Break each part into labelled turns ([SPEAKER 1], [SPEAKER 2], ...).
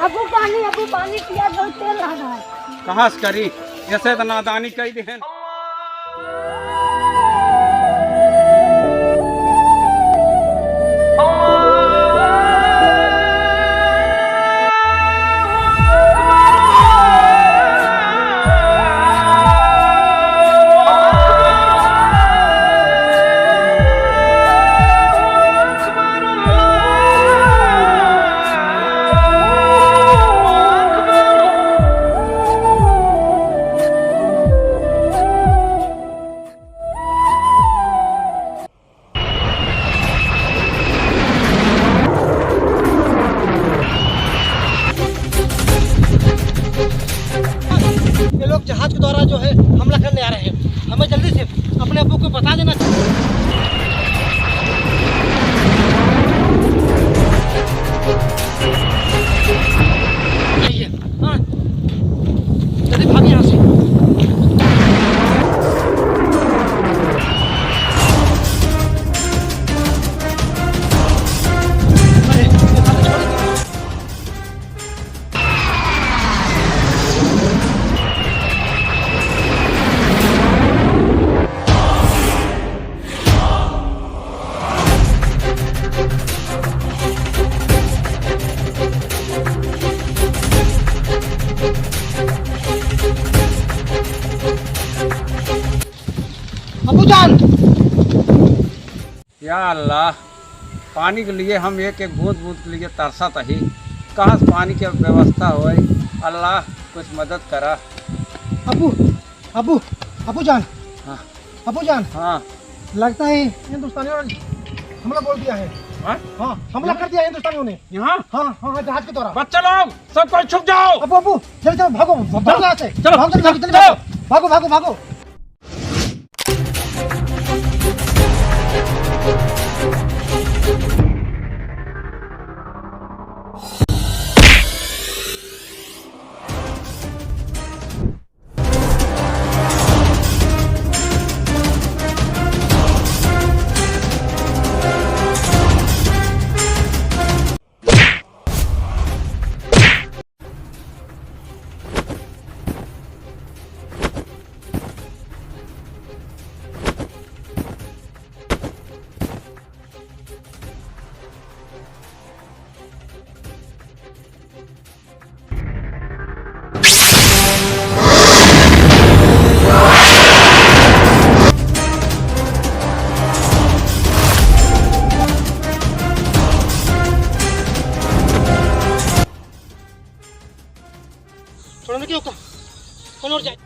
[SPEAKER 1] अबू पानी पिया दो, तेल लगा है।
[SPEAKER 2] कहाँ से करी ऐसे तो नादानी कही दे।
[SPEAKER 3] ये लोग जहाज के द्वारा जो है हमला करने आ रहे हैं। हमें जल्दी से अपने अब्बू को बता देना चाहिए। हाँ, जल्दी भाग यहाँ से। अब्बू जान,
[SPEAKER 2] या अल्लाह, पानी के लिए हम एक एक बूंद बूंद के लिए तरसत ही। कहाँ से पानी की व्यवस्था हो, अल्लाह कुछ मदद करा।
[SPEAKER 3] अब्बू अब्बू अब्बू जान,
[SPEAKER 2] हाँ
[SPEAKER 3] अब्बू जान,
[SPEAKER 2] हाँ
[SPEAKER 3] लगता है हिंदुस्तानियों ने हमला बोल दिया है।
[SPEAKER 2] हाँ?
[SPEAKER 3] हाँ, हमला कर दिया हिंदुस्तानियों ने।
[SPEAKER 2] यहाँ
[SPEAKER 3] हाँ हाँ हाँ, जहाज के द्वारा।
[SPEAKER 2] बच्चे लोग सब कोई छुप जाओ।
[SPEAKER 3] अब्बू अब्बू जल्दी चलो, भागो भागो यहाँ से।
[SPEAKER 2] चलो,
[SPEAKER 3] भागो जल्दी, जल्दी
[SPEAKER 2] चलो।
[SPEAKER 3] भागो भागो भागो। छोड़ने क्यों कौन और जाए।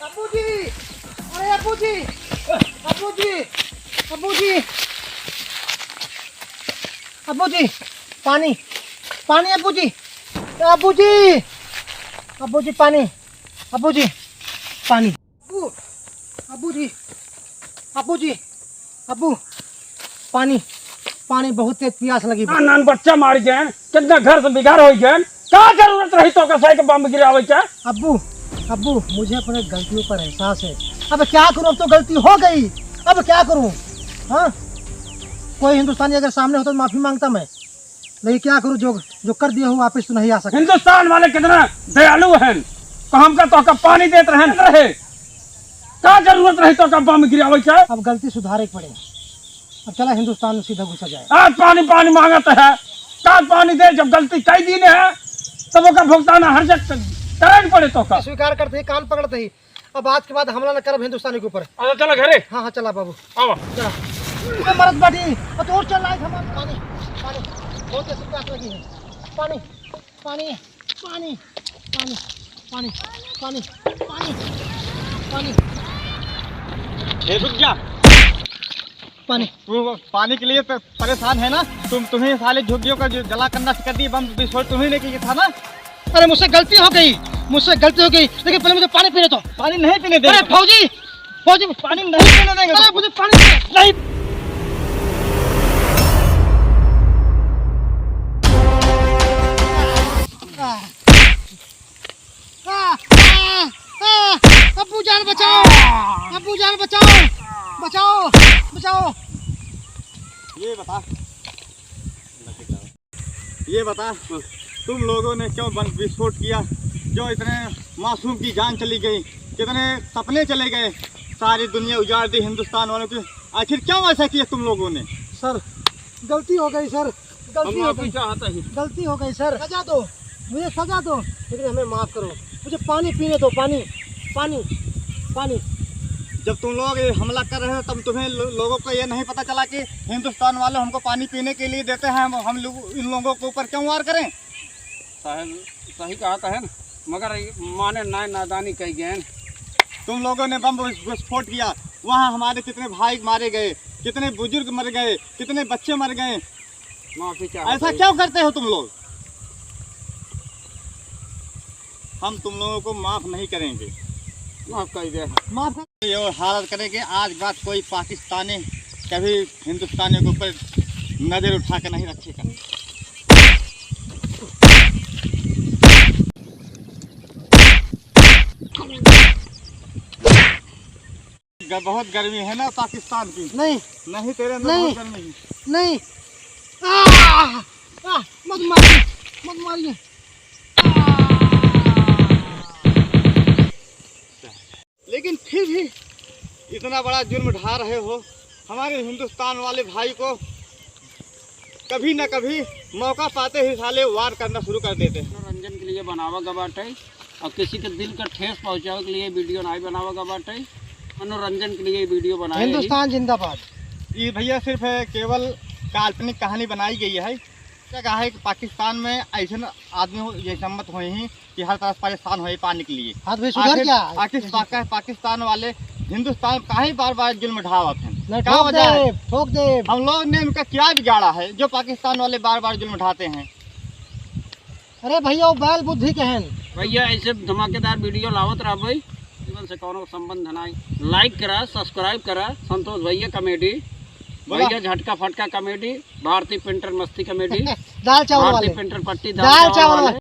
[SPEAKER 3] अब्बू जी, अरे अब्बू जी, अब्बू जी, अब्बू जी, अब्बू जी, पानी पानी, अब्बू जी, अब्बू जी, अब्बू जी, पानी, अब्बू जी, पानी, अब्बू, अब्बू जी, अब्बू जी, अब्बू, पानी पानी, बहुत तेज प्यास लगी।
[SPEAKER 2] नान बच्चा मार गए, कितना घर से बिगाड़ हो गए। क्या जरूरत रही तो कैसे के बम गिरावे क्या?
[SPEAKER 3] अब्बू अब्बू, मुझे अपने गलतियों पर एहसास है। अब क्या करूं, अब तो गलती हो गई, अब क्या करूं? हाँ, कोई हिंदुस्तानी अगर सामने होता तो माफी मांगता मैं, लेकिन क्या करूं, जो कर दिया हूं वापस तो नहीं आ सकता।
[SPEAKER 2] हिंदुस्तान वाले कितना दयालु हैं, तो हमका तो पानी देते रहे। क्या जरूरत रही तो बम गिरावे क्या?
[SPEAKER 3] अब गलती सुधारे पड़े। अब चला हिंदुस्तान में सीधा घुसा जाए।
[SPEAKER 2] आज पानी पानी मांगता है, क्या पानी दे? जब गलती कई दिन है तब वो का भुगतान हर जगह करना पड़े तो का
[SPEAKER 3] स्वीकार करते ही, कान पकड़ते ही। अब आज के बाद हमला न करब हिंदुस्तानी के ऊपर।
[SPEAKER 2] चलो घरे।
[SPEAKER 3] हाँ हाँ, चला बाबू,
[SPEAKER 2] आओ
[SPEAKER 3] चला। मरद बाटी और तो और चल रहा है। पानी पानी, बहुत तेज प्यास लगी है। पानी पानी पानी पानी पानी पानी पानी पानी।
[SPEAKER 2] रुक जा,
[SPEAKER 3] पानी।
[SPEAKER 4] तू पानी के लिए परेशान है ना? तुम्हें साले झुग्गियों का जो जला करना कर दी, बम विस्फोट तुम्हें ने किया था ना?
[SPEAKER 3] अरे मुझसे गलती हो गई, लेकिन पहले मुझे पानी पीने दो।
[SPEAKER 4] पानी नहीं पीने देंगे।
[SPEAKER 3] अरे फौजी
[SPEAKER 4] पानी नहीं पीने देंगे।
[SPEAKER 3] अरे मुझे पानी नहीं। अब्बू जान बचाओ, अब्बू जान बचाओ, बचाओ बचाओ।
[SPEAKER 4] ये बता तुम लोगों ने क्यों बम विस्फोट किया? जो इतने मासूम की जान चली गई, कितने सपने चले गए, सारी दुनिया उजाड़ दी हिंदुस्तान वालों की। आखिर क्यों ऐसा किया तुम लोगों ने?
[SPEAKER 3] सर गलती हो गई सर, गलती हो गई,
[SPEAKER 2] गलती
[SPEAKER 3] हो गई सर। सजा दो, मुझे सजा दो, लेकिन हमें माफ करो। मुझे पानी पीने दो, पानी पानी पानी।
[SPEAKER 4] जब तुम लोग ये हमला कर रहे हो तब तुम्हें लोगों को ये नहीं पता चला कि हिंदुस्तान वाले हमको पानी पीने के लिए देते हैं, हम लोग इन लोगों के ऊपर क्यों वार करें?
[SPEAKER 2] साहब सही कहा था है ना, मगर माने नादानी कही गए।
[SPEAKER 4] तुम लोगों ने बम विस्फोट किया, वहाँ हमारे कितने भाई मारे गए, कितने बुजुर्ग मर गए, कितने बच्चे मर गए।
[SPEAKER 2] माफी चाहता
[SPEAKER 4] ऐसा क्यों करते हो तुम लोग? हम तुम लोगों को माफ नहीं करेंगे।
[SPEAKER 2] माफ कर दे,
[SPEAKER 3] माफ कर।
[SPEAKER 4] ये हालत करेंगे आज बात कोई पाकिस्तानी कभी हिंदुस्तानियों के ऊपर नजर उठा कर नहीं रखेगा। बहुत गर्मी है ना पाकिस्तान की? नहीं तेरे अंदर बहुत गर्मी है।
[SPEAKER 3] नहीं मत मारिए।
[SPEAKER 4] लेकिन फिर भी इतना बड़ा जुर्म ढा रहे हो हमारे हिंदुस्तान वाले भाई को। कभी न कभी मौका पाते ही साले वार करना शुरू कर देते हैं।
[SPEAKER 2] मनोरंजन के लिए बनावा का बाटे और किसी के दिल का ठेस पहुंचावे के लिए वीडियो नहीं बनावा का बाटे। मनोरंजन के लिए वीडियो बनाए।
[SPEAKER 3] हिंदुस्तान जिंदाबाद।
[SPEAKER 4] ये भैया सिर्फ केवल काल्पनिक कहानी बनाई गई है। क्या कहा है कि पाकिस्तान में ऐसे आदमी ये सम्मत हुए हैं कि हर तरफ परेशान हुए पानी के लिए। आखिर पाकिस्तान वाले हिंदुस्तान काहे बार बार जुल्म ढावत हैं? क्या वजह है?
[SPEAKER 3] ठोक दे।
[SPEAKER 4] हम लोग ने उनका क्या बिगाड़ा है जो पाकिस्तान वाले बार बार जुल्म ढाते हैं?
[SPEAKER 3] अरे भैया वो बैल बुद्धि कहन
[SPEAKER 2] भैया ऐसे धमाकेदार वीडियो लावत रहा भाई, जीवन से कोनो संबंध नहीं। लाइक करा, सब्सक्राइब करा। संतोष भैया कॉमेडी, भैया झटका फटका कॉमेडी, भारतीय पेंटर मस्ती कॉमेडी,
[SPEAKER 3] दाल चावल वाले,
[SPEAKER 2] भारतीय पेंटर पट्टी दाल चावल वाले।